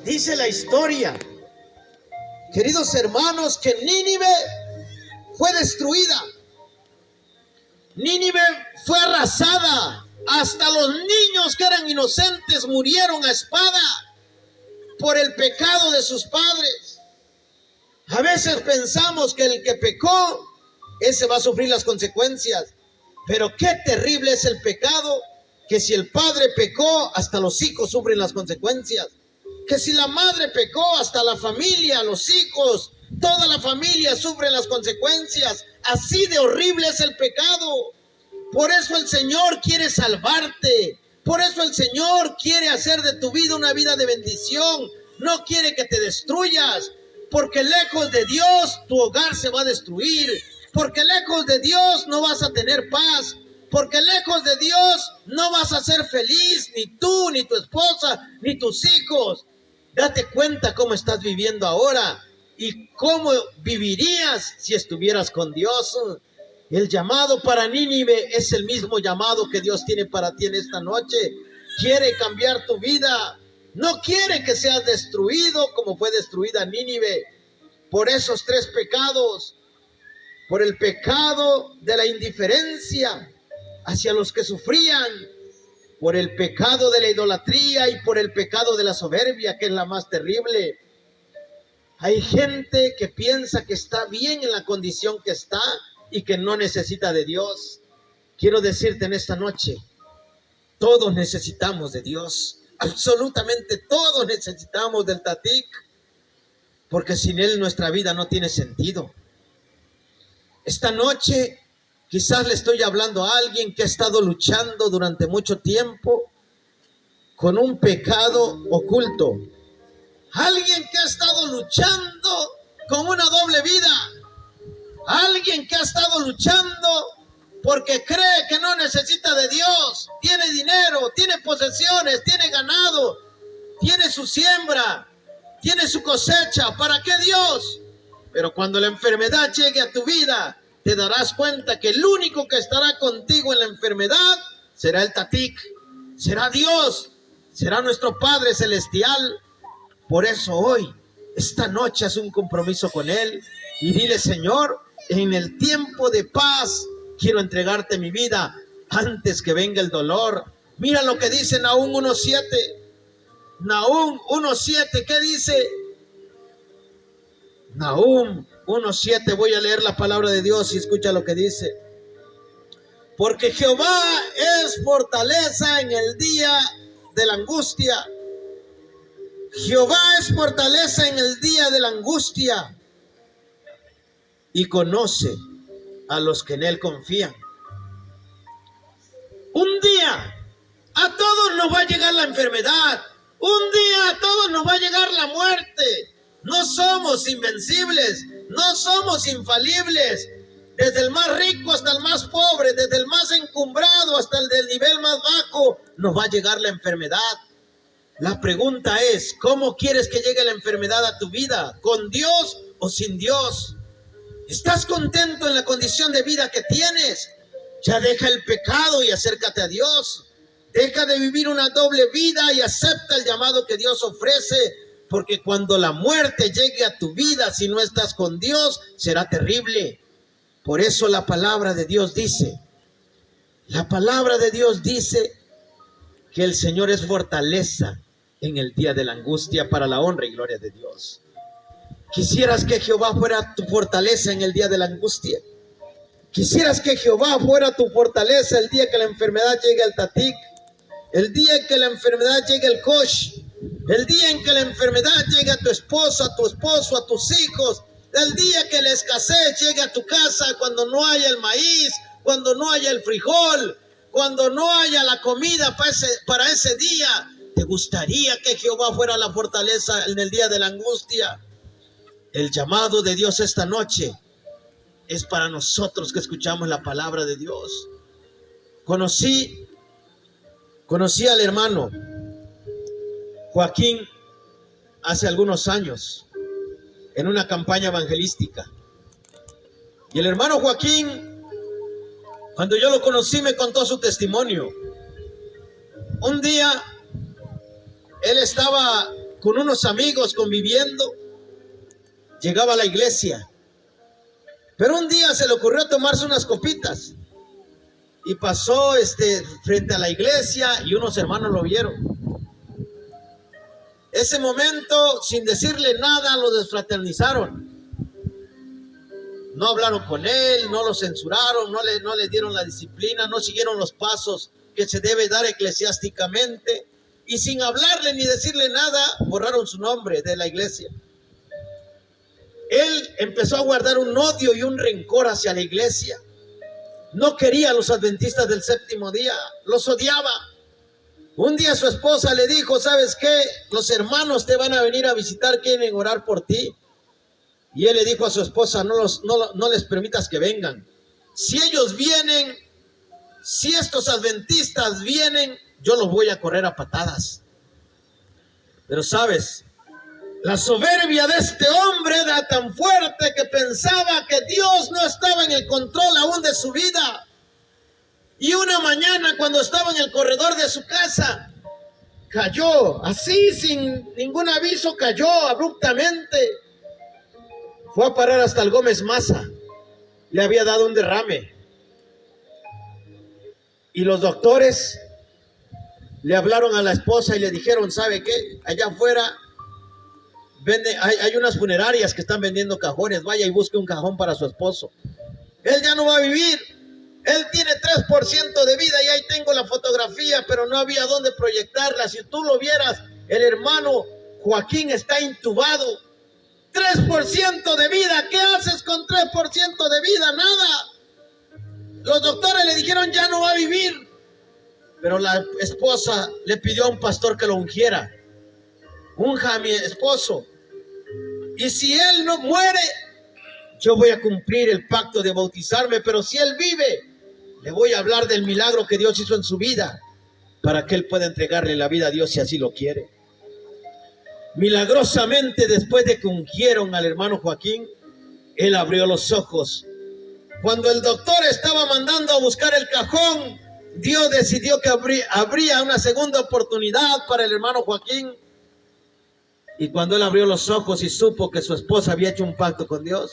Dice la historia, queridos hermanos, que Nínive fue destruida. Nínive fue arrasada. Hasta los niños que eran inocentes murieron a espada por el pecado de sus padres. A veces pensamos que el que pecó, ese va a sufrir las consecuencias. Pero qué terrible es el pecado, que si el padre pecó, hasta los hijos sufren las consecuencias. Que si la madre pecó, hasta la familia, los hijos, toda la familia sufre las consecuencias. Así de horrible es el pecado. Por eso el Señor quiere salvarte. Por eso el Señor quiere hacer de tu vida una vida de bendición. No quiere que te destruyas. Porque lejos de Dios tu hogar se va a destruir. Porque lejos de Dios no vas a tener paz. Porque lejos de Dios no vas a ser feliz. Ni tú, ni tu esposa, ni tus hijos. Date cuenta cómo estás viviendo ahora. Y cómo vivirías si estuvieras con Dios. El llamado para Nínive es el mismo llamado que Dios tiene para ti en esta noche. Quiere cambiar tu vida. No quiere que seas destruido como fue destruida Nínive. Por esos tres pecados. Por el pecado de la indiferencia hacia los que sufrían. Por el pecado de la idolatría y por el pecado de la soberbia, que es la más terrible. Hay gente que piensa que está bien en la condición que está y que no necesita de Dios. Quiero decirte en esta noche, todos necesitamos de Dios. Absolutamente todos necesitamos del Tatik, porque sin Él nuestra vida no tiene sentido. Esta noche quizás le estoy hablando a alguien que ha estado luchando durante mucho tiempo con un pecado oculto. Alguien que ha estado luchando con una doble vida. Alguien que ha estado luchando porque cree que no necesita de Dios. Tiene dinero, tiene posesiones, tiene ganado, tiene su siembra, tiene su cosecha. ¿Para qué Dios? Pero cuando la enfermedad llegue a tu vida, te darás cuenta que el único que estará contigo en la enfermedad será el Tatik, será Dios, será nuestro Padre Celestial. Por eso hoy, esta noche, haz un compromiso con Él y dile: Señor, en el tiempo de paz quiero entregarte mi vida antes que venga el dolor. Mira lo que dice Nahum 1:7. Nahum 1:7, ¿qué dice? Nahum 1:7, voy a leer la palabra de Dios y escucha lo que dice. Porque Jehová es fortaleza en el día de la angustia. Jehová es fortaleza en el día de la angustia y conoce a los que en Él confían. Un día a todos nos va a llegar la enfermedad. Un día a todos nos va a llegar la muerte. No somos invencibles, no somos infalibles. Desde el más rico hasta el más pobre, desde el más encumbrado hasta el del nivel más bajo, nos va a llegar la enfermedad. La pregunta es: ¿cómo quieres que llegue la enfermedad a tu vida? ¿Con Dios o sin Dios? ¿Estás contento en la condición de vida que tienes? Ya deja el pecado y acércate a Dios. Deja de vivir una doble vida y acepta el llamado que Dios ofrece. Porque cuando la muerte llegue a tu vida, si no estás con Dios, será terrible. Por eso la palabra de Dios dice, que el Señor es fortaleza en el día de la angustia para la honra y gloria de Dios. ¿Quisieras que Jehová fuera tu fortaleza en el día de la angustia? ¿Quisieras que Jehová fuera tu fortaleza el día que la enfermedad llegue al Tatik? El día en que la enfermedad llegue al Kosh. El día en que la enfermedad llegue a tu esposa, a tu esposo, a tus hijos. El día que la escasez llegue a tu casa, cuando no haya el maíz, cuando no haya el frijol, cuando no haya la comida para ese día. ¿Te gustaría que Jehová fuera la fortaleza en el día de la angustia? El llamado de Dios esta noche es para nosotros que escuchamos la palabra de Dios. Conocí al hermano Joaquín hace algunos años en una campaña evangelística. Y el hermano Joaquín, cuando yo lo conocí, me contó su testimonio. Un día él estaba con unos amigos conviviendo, llegaba a la iglesia. Pero un día se le ocurrió tomarse unas copitas y pasó frente a la iglesia y unos hermanos lo vieron. Ese momento, sin decirle nada, lo desfraternizaron. No hablaron con él, no lo censuraron, no le dieron la disciplina, no siguieron los pasos que se debe dar eclesiásticamente. Y sin hablarle ni decirle nada, borraron su nombre de la iglesia. Él empezó a guardar un odio y un rencor hacia la iglesia. No quería a los adventistas del séptimo día, los odiaba. Un día su esposa le dijo: ¿sabes qué? Los hermanos te van a venir a visitar, quieren orar por ti. Y él le dijo a su esposa: no les permitas que vengan. Si ellos vienen, si estos adventistas vienen, yo los voy a correr a patadas. Pero sabes, la soberbia de este hombre era tan fuerte que pensaba que Dios no estaba en el control aún de su vida. Y una mañana, cuando estaba en el corredor de su casa, cayó, así sin ningún aviso, cayó abruptamente. Fue a parar hasta el Gómez Maza. Le había dado un derrame. Y los doctores le hablaron a la esposa y le dijeron: ¿sabe qué? Allá afuera hay unas funerarias que están vendiendo cajones. Vaya y busque un cajón para su esposo. Él ya no va a vivir. Él tiene 3% de vida y ahí tengo la fotografía, pero no había dónde proyectarla. Si tú lo vieras, el hermano Joaquín está intubado. 3% de vida. ¿Qué haces con 3% de vida? Nada. Los doctores le dijeron: ya no va a vivir. Pero la esposa le pidió a un pastor que lo ungiera. Unja a mi esposo. Y si él no muere, yo voy a cumplir el pacto de bautizarme. Pero si él vive, le voy a hablar del milagro que Dios hizo en su vida, para que él pueda entregarle la vida a Dios si así lo quiere. Milagrosamente, después de que ungieron al hermano Joaquín, él abrió los ojos. Cuando el doctor estaba mandando a buscar el cajón, Dios decidió que habría una segunda oportunidad para el hermano Joaquín. Y cuando él abrió los ojos y supo que su esposa había hecho un pacto con Dios,